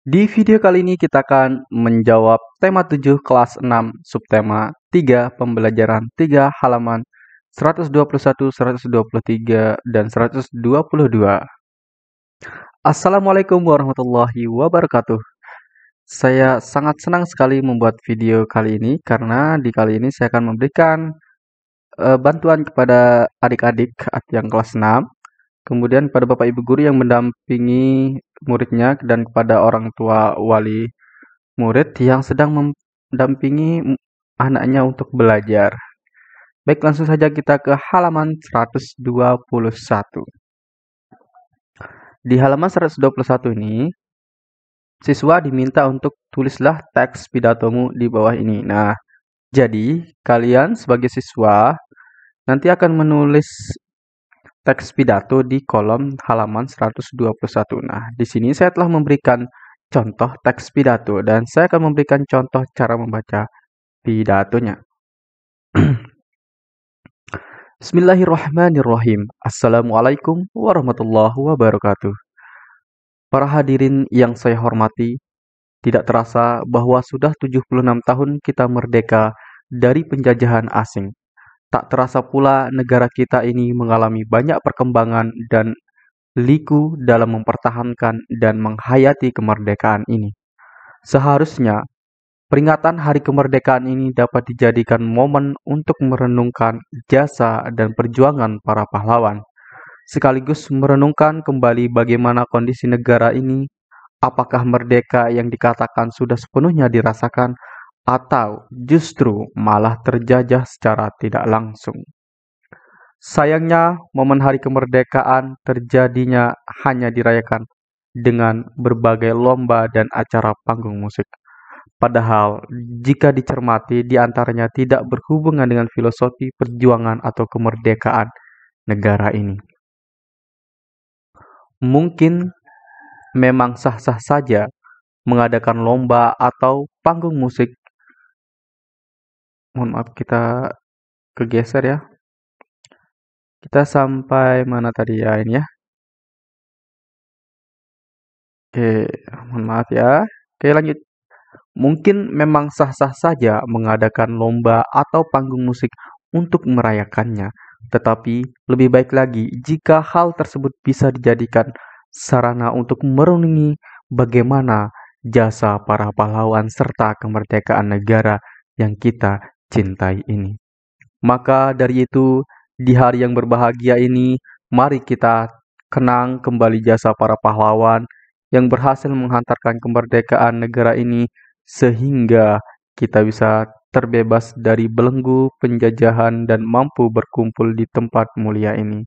Di video kali ini kita akan menjawab tema 7 kelas 6 subtema 3 pembelajaran 3 halaman 121, 123, dan 122. Assalamualaikum warahmatullahi wabarakatuh. Saya sangat senang sekali membuat video kali ini karena di kali ini saya akan memberikan bantuan kepada adik-adik yang kelas 6. Kemudian pada Bapak Ibu guru yang mendampingi muridnya dan kepada orang tua wali murid yang sedang mendampingi anaknya untuk belajar. Baik, langsung saja kita ke halaman 121. Di halaman 121 ini, siswa diminta untuk tulislah teks pidatomu di bawah ini. Nah, jadi kalian sebagai siswa nanti akan menulis teks pidato di kolom halaman 121. Nah, di sini saya telah memberikan contoh teks pidato dan saya akan memberikan contoh cara membaca pidatonya. Bismillahirrahmanirrahim. Assalamualaikum warahmatullahi wabarakatuh. Para hadirin yang saya hormati, tidak terasa bahwa sudah 76 tahun kita merdeka dari penjajahan asing. Tak terasa pula negara kita ini mengalami banyak perkembangan dan liku dalam mempertahankan dan menghayati kemerdekaan ini. Seharusnya, peringatan Hari Kemerdekaan ini dapat dijadikan momen untuk merenungkan jasa dan perjuangan para pahlawan, sekaligus merenungkan kembali bagaimana kondisi negara ini, apakah merdeka yang dikatakan sudah sepenuhnya dirasakan, atau justru malah terjajah secara tidak langsung. Sayangnya, momen hari kemerdekaan terjadinya hanya dirayakan dengan berbagai lomba dan acara panggung musik. Padahal, jika dicermati, di antaranya tidak berhubungan dengan filosofi perjuangan atau kemerdekaan negara ini. Mungkin memang sah-sah saja mengadakan lomba atau panggung musik. Mohon maaf, kita kegeser ya. Kita sampai mana tadi ya ini ya? Oke, mohon maaf ya. Oke, lanjut. Mungkin memang sah-sah saja mengadakan lomba atau panggung musik untuk merayakannya, tetapi lebih baik lagi jika hal tersebut bisa dijadikan sarana untuk merenungi bagaimana jasa para pahlawan serta kemerdekaan negara yang kita cintai ini. Maka dari itu, di hari yang berbahagia ini, mari kita kenang kembali jasa para pahlawan yang berhasil menghantarkan kemerdekaan negara ini sehingga kita bisa terbebas dari belenggu penjajahan dan mampu berkumpul di tempat mulia ini.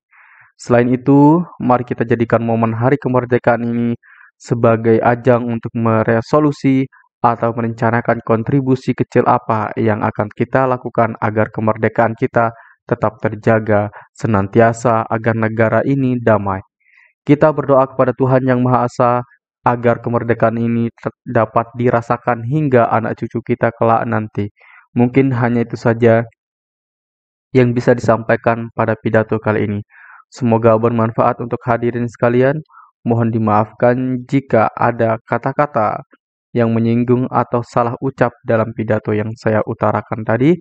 Selain itu, mari kita jadikan momen hari kemerdekaan ini sebagai ajang untuk meresolusi atau merencanakan kontribusi kecil apa yang akan kita lakukan agar kemerdekaan kita tetap terjaga senantiasa agar negara ini damai. Kita berdoa kepada Tuhan Yang Maha Esa agar kemerdekaan ini dapat dirasakan hingga anak cucu kita kelak nanti. Mungkin hanya itu saja yang bisa disampaikan pada pidato kali ini. Semoga bermanfaat untuk hadirin sekalian. Mohon dimaafkan jika ada kata-kata yang menyinggung atau salah ucap dalam pidato yang saya utarakan tadi.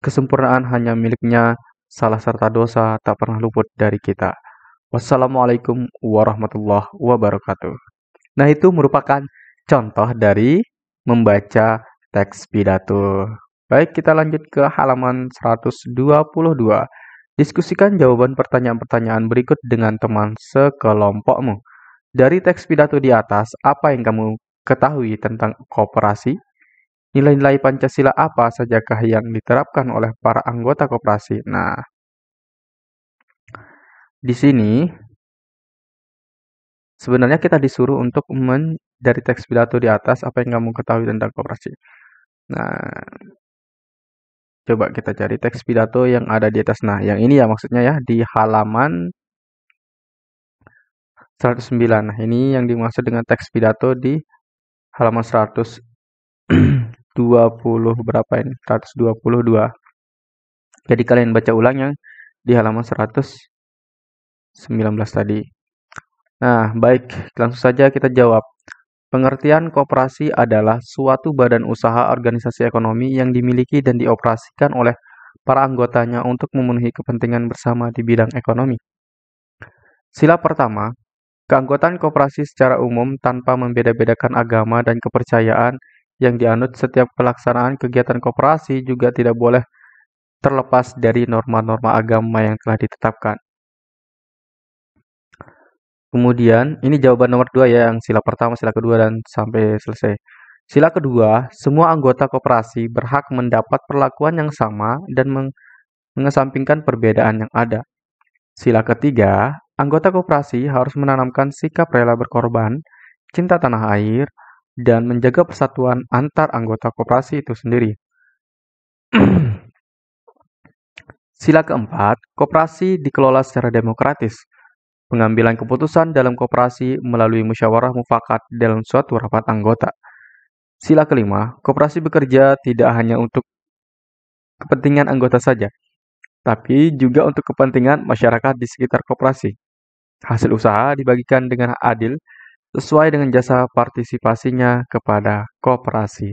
Kesempurnaan hanya miliknya, salah serta dosa tak pernah luput dari kita. Wassalamualaikum warahmatullahi wabarakatuh. Nah, itu merupakan contoh dari membaca teks pidato. Baik, kita lanjut ke halaman 122. Diskusikan jawaban pertanyaan-pertanyaan berikut dengan teman sekelompokmu. Dari teks pidato di atas, apa yang kamu ketahui tentang koperasi? Nilai-nilai Pancasila apa sajakah yang diterapkan oleh para anggota koperasi? Nah, di sini sebenarnya kita disuruh untuk dari teks pidato di atas apa yang kamu ketahui tentang koperasi. Nah, coba kita cari teks pidato yang ada di atas. Nah, yang ini ya maksudnya ya di halaman 109. Nah, ini yang dimaksud dengan teks pidato di halaman 120 berapa ini? 122. Jadi kalian baca ulang yang di halaman 119 tadi. Nah, baik, langsung saja kita jawab. Pengertian koperasi adalah suatu badan usaha organisasi ekonomi yang dimiliki dan dioperasikan oleh para anggotanya untuk memenuhi kepentingan bersama di bidang ekonomi. Sila pertama, keanggotaan koperasi secara umum tanpa membeda-bedakan agama dan kepercayaan yang dianut. Setiap pelaksanaan kegiatan koperasi juga tidak boleh terlepas dari norma-norma agama yang telah ditetapkan. Kemudian, ini jawaban nomor 2 ya, yang sila pertama, sila kedua, dan sampai selesai. Sila kedua, semua anggota koperasi berhak mendapat perlakuan yang sama dan mengesampingkan perbedaan yang ada. Sila ketiga, anggota koperasi harus menanamkan sikap rela berkorban, cinta tanah air, dan menjaga persatuan antar anggota koperasi itu sendiri. Sila keempat, koperasi dikelola secara demokratis. Pengambilan keputusan dalam koperasi melalui musyawarah mufakat dalam suatu rapat anggota. Sila kelima, koperasi bekerja tidak hanya untuk kepentingan anggota saja, tapi juga untuk kepentingan masyarakat di sekitar koperasi. Hasil usaha dibagikan dengan adil sesuai dengan jasa partisipasinya kepada koperasi.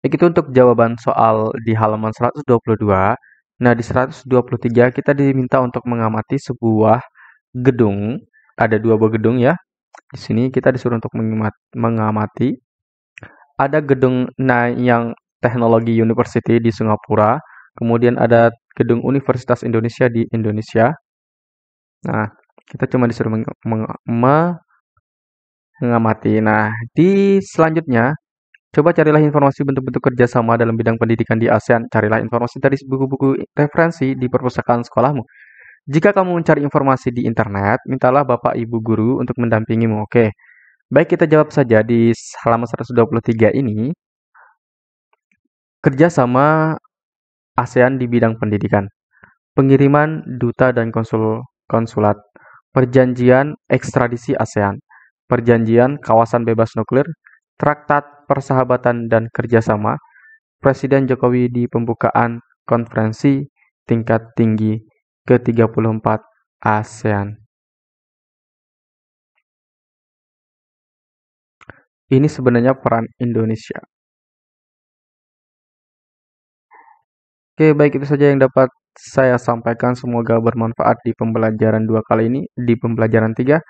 Begitu untuk jawaban soal di halaman 122. Nah, di 123 kita diminta untuk mengamati sebuah gedung. Ada dua buah gedung ya. Di sini kita disuruh untuk mengamati. Ada gedung Nanyang Technology University di Singapura. Kemudian ada gedung Universitas Indonesia di Indonesia. Nah, kita cuma disuruh mengamati. Nah, di selanjutnya, coba carilah informasi bentuk-bentuk kerjasama dalam bidang pendidikan di ASEAN. Carilah informasi dari buku-buku referensi di perpustakaan sekolahmu. Jika kamu mencari informasi di internet, mintalah Bapak Ibu Guru untuk mendampingimu. Oke, baik, kita jawab saja di halaman 123 ini. Kerjasama ASEAN di bidang pendidikan. Pengiriman duta dan konsulat. Perjanjian ekstradisi ASEAN. Perjanjian kawasan bebas nuklir. Traktat persahabatan dan kerjasama. Presiden Jokowi di pembukaan konferensi tingkat tinggi ke-34 ASEAN. Ini sebenarnya peran Indonesia. Oke, baik, itu saja yang dapat saya sampaikan. Semoga bermanfaat di pembelajaran 2 kali ini. Di pembelajaran 3,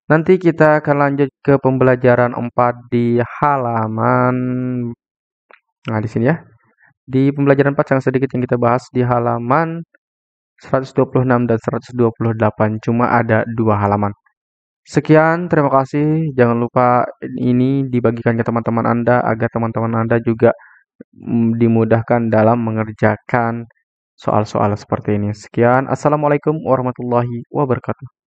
nanti kita akan lanjut ke pembelajaran 4 di halaman, nah di sini ya. Di pembelajaran 4 sangat sedikit yang kita bahas di halaman 126 dan 128. Cuma ada 2 halaman. Sekian, terima kasih. Jangan lupa ini dibagikan ke teman-teman Anda agar teman-teman Anda juga dimudahkan dalam mengerjakan soal-soal seperti ini. Sekian, assalamualaikum warahmatullahi wabarakatuh.